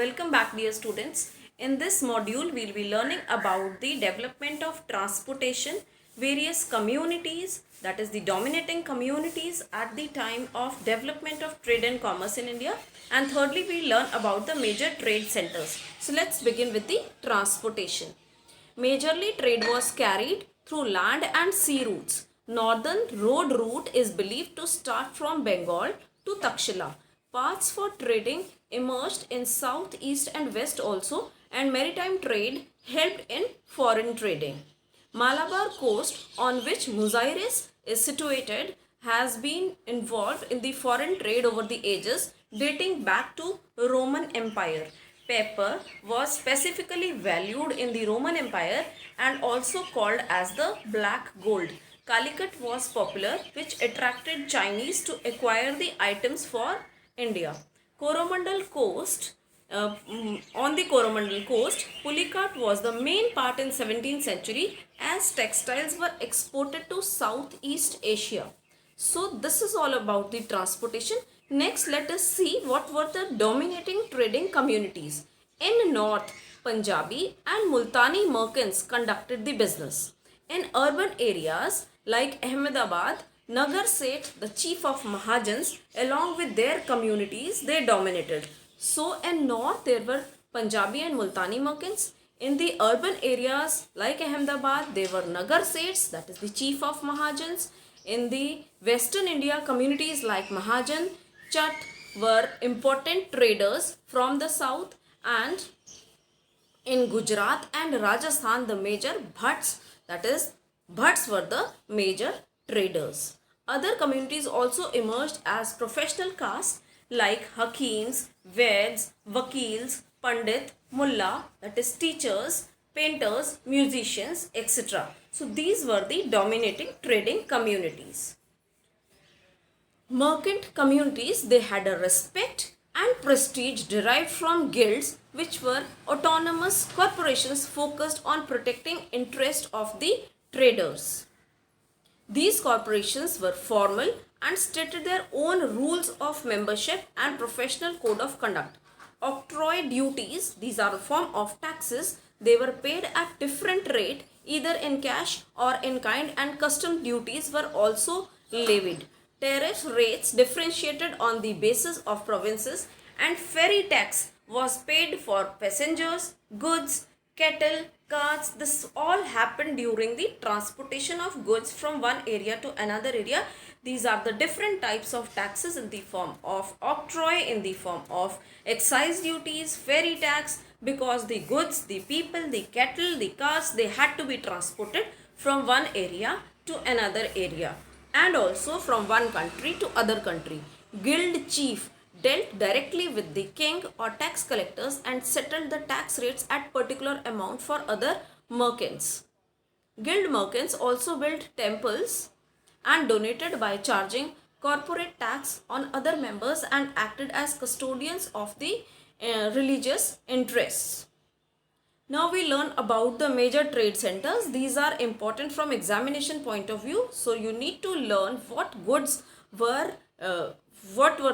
Welcome back, dear students. In this module, we will be learning about the development of transportation, various communities, that is the dominating communities at the time of development of trade and commerce in India. And thirdly, we learn about the major trade centers. So let's begin with the transportation. Majorly trade was carried through land and sea routes. Northern road route is believed to start from Bengal to Takshila. Paths for trading emerged in south, east and west also, and maritime trade helped in foreign trading. Malabar coast, on which Muziris is situated, has been involved in the foreign trade over the ages dating back to Roman Empire. Pepper was specifically valued in the Roman Empire and also called as the black gold. Calicut was popular, which attracted Chinese to acquire the items for India. Coromandel coast, on the Coromandel coast, Pulicat was the main part in 17th century as textiles were exported to Southeast Asia. So this is all about the transportation. Next, let us see what were the dominating trading communities. In north, Punjabi and Multani merchants conducted the business. In urban areas like Ahmedabad, Nagar Seth, the chief of Mahajans, along with their communities, they dominated. So in north, there were Punjabi and Multani merchants. In the urban areas like Ahmedabad, they were Nagar Seths, that is the chief of Mahajans. In the western India, communities like Mahajan, Chat were important traders from the south, and in Gujarat and Rajasthan, the major Bhatts, that is Bhatts were the major traders. Other communities also emerged as professional castes like Hakims, Vaids, Vakils, Pandit, Mullah, that is teachers, painters, musicians, etc. So these were the dominating trading communities. Merchant communities, they had a respect and prestige derived from guilds, which were autonomous corporations focused on protecting interest of the traders. These corporations were formal and stated their own rules of membership and professional code of conduct. Octroi duties, these are a form of taxes, they were paid at different rate either in cash or in kind, and custom duties were also levied. Tariff rates differentiated on the basis of provinces, and ferry tax was paid for passengers, goods, cattle, carts. This all happened during the transportation of goods from one area to another area. These are the different types of taxes in the form of octroi, in the form of excise duties, ferry tax, because the goods, the people, the cattle, the carts, they had to be transported from one area to another area, and also from one country to other country. Guild chief dealt directly with the king or tax collectors and settled the tax rates at particular amount for other merchants. Guild merchants also built temples and donated by charging corporate tax on other members and acted as custodians of the religious interests. Now we learn about the major trade centers. These are important from examination point of view. So you need to learn what were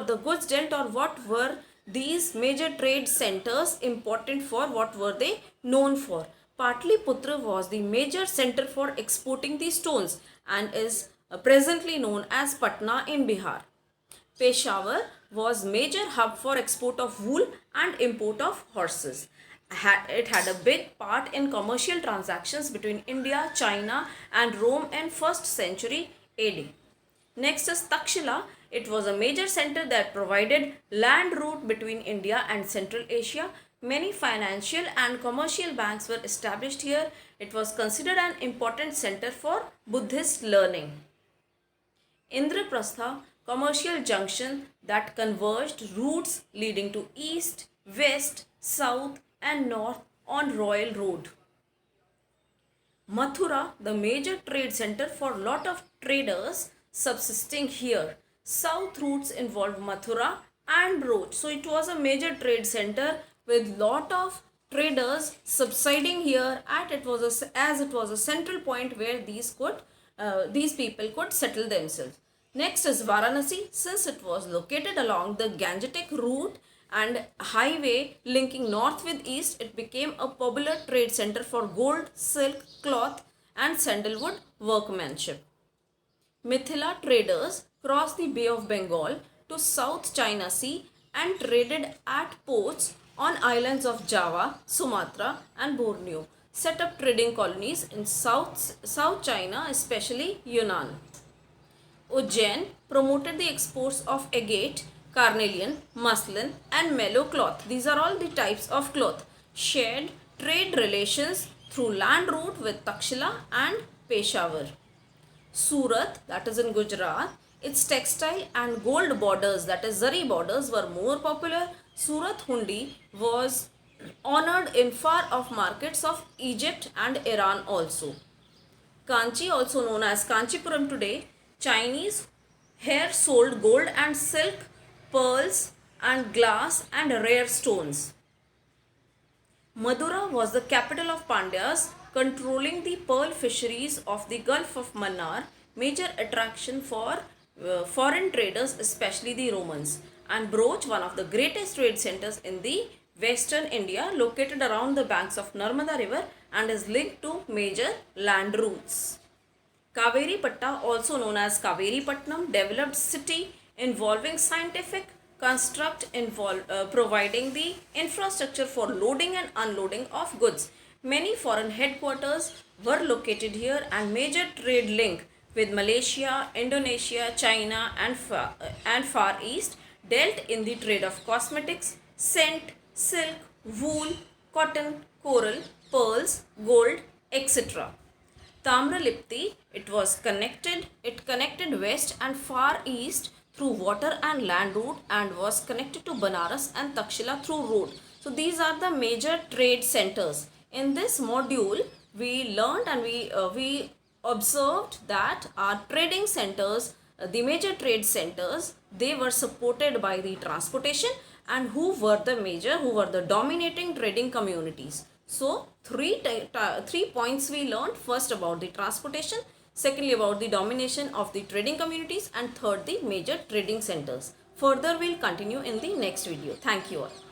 the goods dealt, or what were these major trade centers important for, what were they known for. Patliputra was the major center for exporting the stones and is presently known as Patna in Bihar. Peshawar was major hub for export of wool and import of horses. It had a big part in commercial transactions between India, China and Rome in 1st century AD. Next is Takshila. It was a major center that provided land route between India and Central Asia. Many financial and commercial banks were established here. It was considered an important center for Buddhist learning. Indraprastha, commercial junction that converged routes leading to east, west, south and north on Royal Road. Mathura, the major trade center for lot of traders subsisting here. South routes involved Mathura and Roach. So it was a major trade center with lot of traders subsiding here, as it was a central point where these people could settle themselves. Next is Varanasi. Since it was located along the Gangetic route and highway linking north with east, it became a popular trade center for gold, silk, cloth and sandalwood workmanship. Mithila traders crossed the Bay of Bengal to South China Sea and traded at ports on islands of Java, Sumatra and Borneo, set up trading colonies in South China, especially Yunnan. Ujjain promoted the exports of agate, carnelian, muslin and mellow cloth. These are all the types of cloth. Shared trade relations through land route with Takshila and Peshawar. Surat, that is in Gujarat, its textile and gold borders, that is zari borders, were more popular. Surat Hundi was honored in far off markets of Egypt and Iran also. Kanchi, also known as Kanchipuram today, Chinese here sold gold and silk, pearls and glass and rare stones. Madura was the capital of Pandyas, controlling the pearl fisheries of the Gulf of Mannar, major attraction for foreign traders, especially the Romans, and Broach, one of the greatest trade centers in the western India, located around the banks of Narmada river and is linked to major land routes. Kaveri Patta, also known as Kaveri Patnam, developed city involving scientific construct providing the infrastructure for loading and unloading of goods. Many foreign headquarters were located here and major trade link with Malaysia, Indonesia, China and Far East dealt in the trade of cosmetics, scent, silk, wool, cotton, coral, pearls, gold, etc. Tamralipti, it connected west and far east through water and land route and was connected to Banaras and Takshila through road. So these are the major trade centers. In this module, we learned and we observed that our trading centers, the major trade centers, they were supported by the transportation, and who were the dominating trading communities. So three points we learned. First, about the transportation, secondly about the domination of the trading communities, and third, the major trading centers. Further we'll continue in the next video. Thank you all.